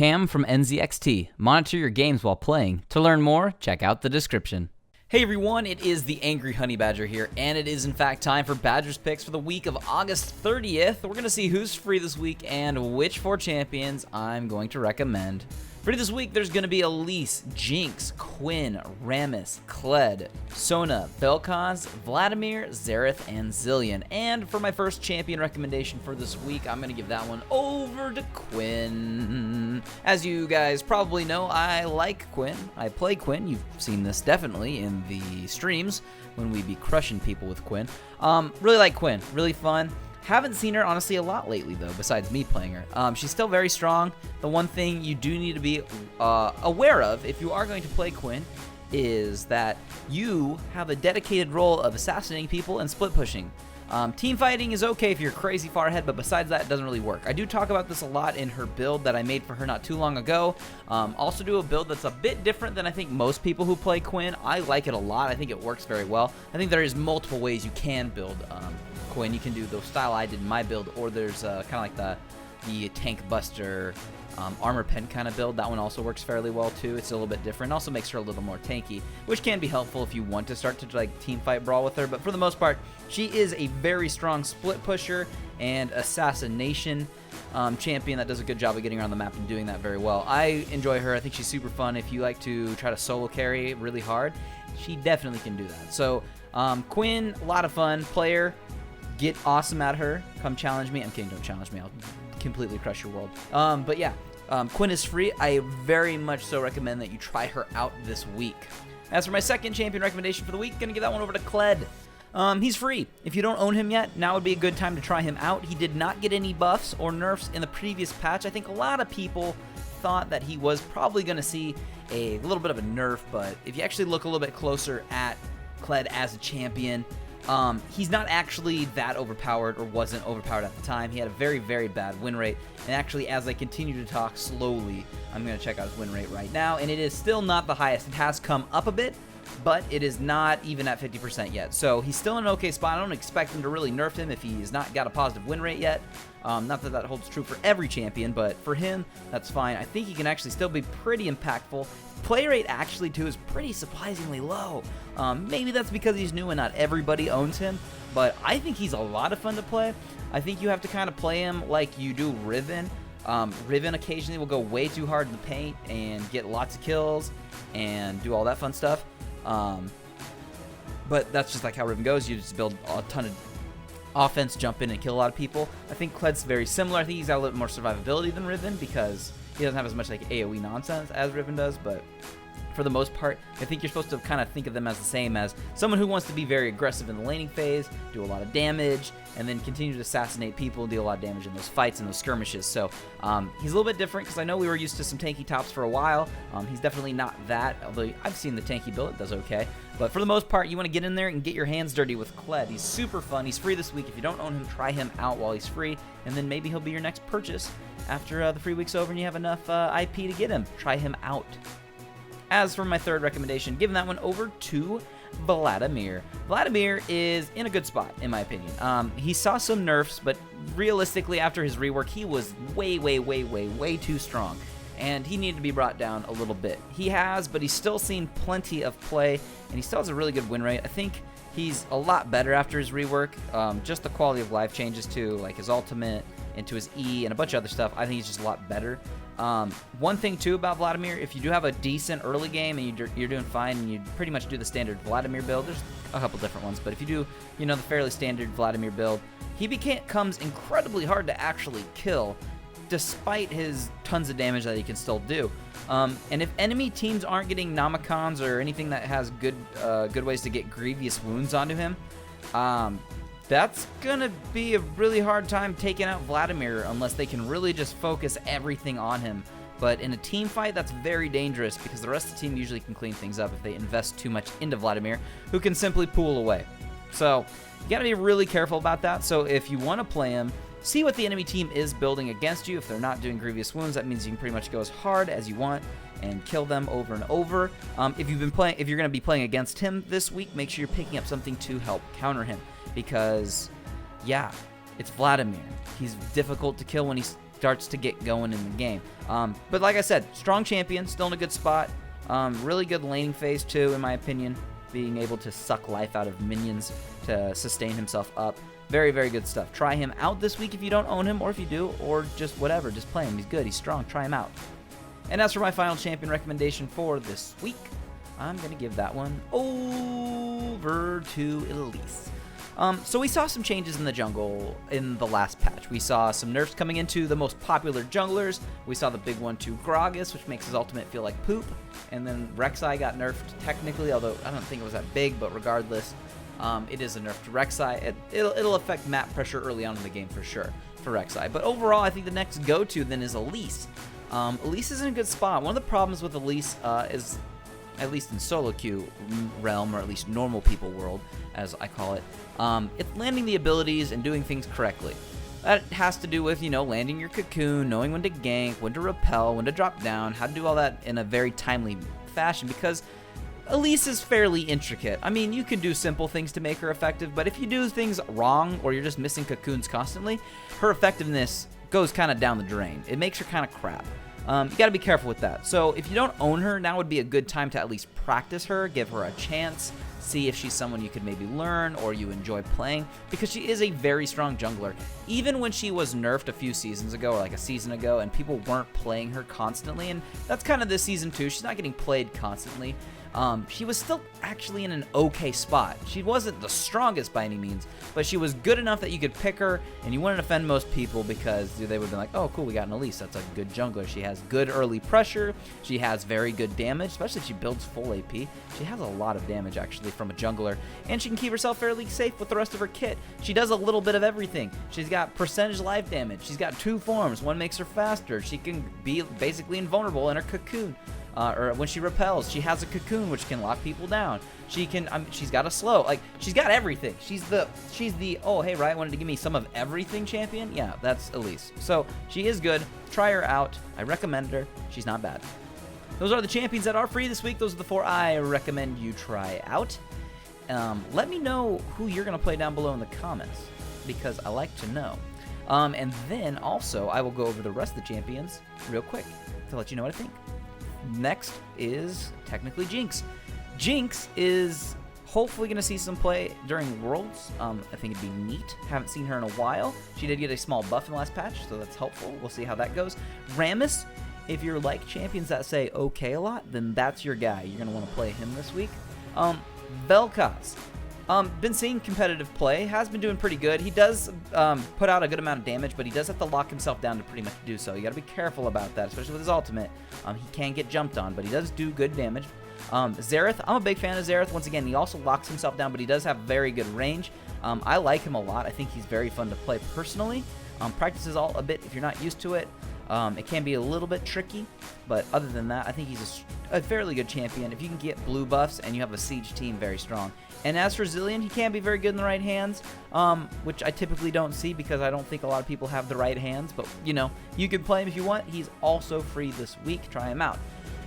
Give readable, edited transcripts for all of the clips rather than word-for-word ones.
Cam from NZXT. Monitor your games while playing. To learn more, check out the description. Hey everyone, it is the Angry Honey Badger here, and it is in fact time for Badgers picks for the week of August 30th. We're going to see who's free this week and which 4 champions I'm going to recommend. Free this week, there's going to be Elise, Jinx, Quinn, Rammus, Kleid, Sona, Belkaz, Vladimir, Xerath, and Zillion. And for my first champion recommendation for this week, I'm going to give that one over to Quinn. As you guys probably know, I like Quinn. I play Quinn. You've seen this definitely in the streams when we be crushing people with Quinn. Really like Quinn. Really fun. Haven't seen her, honestly, a lot lately, though, besides me playing her. She's still very strong. The one thing you do need to be aware of if you are going to play Quinn is that you have a dedicated role of assassinating people and split pushing. Team fighting is okay if you're crazy far ahead, but besides that, it doesn't really work. I do talk about this a lot in her build that I made for her not too long ago. Also do a build that's a bit different than I think most people who play Quinn. I like it a lot. I think it works very well. I think there is multiple ways you can build Quinn. You can do the style I did in my build, or there's kind of like the tank buster armor pen kind of build. That one also works fairly well too. It's a little bit different. Also makes her a little more tanky, which can be helpful if you want to start to like team fight brawl with her. But for the most part, she is a very strong split pusher and assassination champion that does a good job of getting around the map and doing that very well. I enjoy her. I think she's super fun. If you like to try to solo carry really hard, she definitely can do that. So Quinn, a lot of fun player. Get awesome at her. Come challenge me. I'm kidding, don't challenge me. I'll completely crush your world. But yeah, Quinn is free. I very much so recommend that you try her out this week. As for my second champion recommendation for the week, gonna give that one over to Kleid. He's free. If you don't own him yet, now would be a good time to try him out. He did not get any buffs or nerfs in the previous patch. I think a lot of people thought that he was probably gonna see a little bit of a nerf, but if you actually look a little bit closer at Kleid as a champion, he's not actually that overpowered, or wasn't overpowered at the time. He had a very, very bad win rate, and actually as I continue to talk slowly, I'm going to check out his win rate right now, and it is still not the highest. It has come up a bit, but it is not even at 50% yet. So he's still in an okay spot. I don't expect them to really nerf him if he's not got a positive win rate yet. Not that that holds true for every champion, but for him, that's fine. I think he can actually still be pretty impactful. Play rate actually, too, is pretty surprisingly low. Maybe that's because he's new and not everybody owns him, but I think he's a lot of fun to play. I think you have to kind of play him like you do Riven. Riven occasionally will go way too hard in the paint and get lots of kills and do all that fun stuff. But that's just like how Riven goes. You just build a ton of offense, jump in and kill a lot of people. I think Kleid's very similar. I think he's got a little more survivability than Riven because he doesn't have as much like AoE nonsense as Riven does, but for the most part, I think you're supposed to kind of think of them as the same as someone who wants to be very aggressive in the laning phase, do a lot of damage, and then continue to assassinate people and deal a lot of damage in those fights and those skirmishes. So he's a little bit different because I know we were used to some tanky tops for a while. He's definitely not that, although I've seen the tanky build. It does okay. But for the most part, you want to get in there and get your hands dirty with Kleid. He's super fun. He's free this week. If you don't own him, try him out while he's free, and then maybe he'll be your next purchase after the free week's over and you have enough IP to get him. Try him out. As for my third recommendation, giving that one over to Vladimir. Vladimir is in a good spot, in my opinion. He saw some nerfs, but realistically, after his rework, he was way too strong, and he needed to be brought down a little bit. He has, but he's still seen plenty of play, and he still has a really good win rate. I think he's a lot better after his rework. Just the quality of life changes to like his ultimate, into his E, and a bunch of other stuff. I think he's just a lot better. One thing too about Vladimir, if you do have a decent early game and you're doing fine and you pretty much do the standard Vladimir build, there's a couple different ones, but if you do, you know, the fairly standard Vladimir build, he becomes incredibly hard to actually kill despite his tons of damage that he can still do. And if enemy teams aren't getting Namikons or anything that has good ways to get grievous wounds onto him, that's gonna be a really hard time taking out Vladimir unless they can really just focus everything on him. But in a team fight, that's very dangerous because the rest of the team usually can clean things up if they invest too much into Vladimir, who can simply pull away. So you gotta be really careful about that. So if you want to play him, see what the enemy team is building against you. If they're not doing grievous wounds, that means you can pretty much go as hard as you want and kill them over and over. If you're going to be playing against him this week, make sure you're picking up something to help counter him because, yeah, it's Vladimir. He's difficult to kill when he's starts to get going in the game. But like I said, strong champion, still in a good spot. Really good laning phase too, in my opinion, being able to suck life out of minions to sustain himself up. Very, very good stuff. Try him out this week if you don't own him, or if you do, or just whatever. Just play him. He's good. He's strong. Try him out. And as for my final champion recommendation for this week, I'm going to give that one over to Elise. So we saw some changes in the jungle in the last patch. We saw some nerfs coming into the most popular junglers. We saw the big one to Gragas, which makes his ultimate feel like poop. And then Rek'Sai got nerfed technically, although I don't think it was that big, but regardless, it is a nerf to Rek'Sai. It'll affect map pressure early on in the game for sure for Rek'Sai. But overall, I think the next go-to then is Elise. Elise is in a good spot. One of the problems with Elise is, at least in solo queue realm, or at least normal people world, as I call it, it's landing the abilities and doing things correctly. That has to do with, landing your cocoon, knowing when to gank, when to repel, when to drop down, how to do all that in a very timely fashion, because Elise is fairly intricate. I mean, you can do simple things to make her effective, but if you do things wrong or you're just missing cocoons constantly, her effectiveness goes kind of down the drain. It makes her kind of crap. You got to be careful with that. So if you don't own her, now would be a good time to at least practice her, give her a chance, see if she's someone you could maybe learn or you enjoy playing, because she is a very strong jungler. Even when she was nerfed a few seasons ago, or like a season ago, and people weren't playing her constantly, and that's kind of this season too, she's not getting played constantly. She was still actually in an okay spot. She wasn't the strongest by any means, but she was good enough that you could pick her, and you wouldn't offend most people because they would have been like, oh, cool, we got an Elise. That's a good jungler. She has good early pressure. She has very good damage, especially if she builds full AP. She has a lot of damage, actually, from a jungler, and she can keep herself fairly safe with the rest of her kit. She does a little bit of everything. She's got percentage life damage. She's got 2 forms. One makes her faster. She can be basically invulnerable in her cocoon. Or when she repels, she has a cocoon which can lock people down. She can, she's got a slow, like she's got everything. She's the oh hey Riot wanted to give me some of everything champion. Yeah, that's Elise. So she is good. Try her out. I recommend her. She's not bad. Those are the champions that are free this week. Those are the 4 I recommend you try out. Let me know who you're gonna play down below in the comments, because I like to know. And then also I will go over the rest of the champions real quick to let you know what I think. Next is technically Jinx. Jinx is hopefully going to see some play during Worlds. I think it'd be neat. Haven't seen her in a while. She did get a small buff in the last patch, so that's helpful. We'll see how that goes. Rammus, if you're like champions that say okay a lot, then that's your guy. You're going to want to play him this week. Vel'Koz. Been seeing competitive play, has been doing pretty good. He does put out a good amount of damage, but he does have to lock himself down to pretty much do so. You got to be careful about that, especially with his ultimate. He can get jumped on, but he does do good damage. Xerath, I'm a big fan of Xerath. Once again, he also locks himself down, but he does have very good range. I like him a lot. I think he's very fun to play personally. Practices all a bit if you're not used to it. It can be a little bit tricky, but other than that, I think he's a fairly good champion. If you can get blue buffs and you have a siege team, very strong. And as for Zilean, he can be very good in the right hands, which I typically don't see because I don't think a lot of people have the right hands. But, you can play him if you want. He's also free this week. Try him out.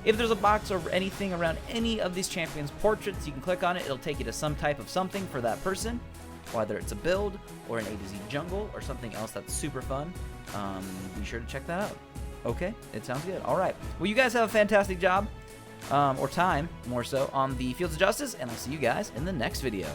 If there's a box or anything around any of these champions' portraits, you can click on it. It'll take you to some type of something for that person, whether it's a build or an A to Z jungle or something else that's super fun. Be sure to check that out. Okay, it sounds good. All right. Well, you guys have a fantastic job. Or time, more so, on the Fields of Justice, and I'll see you guys in the next video.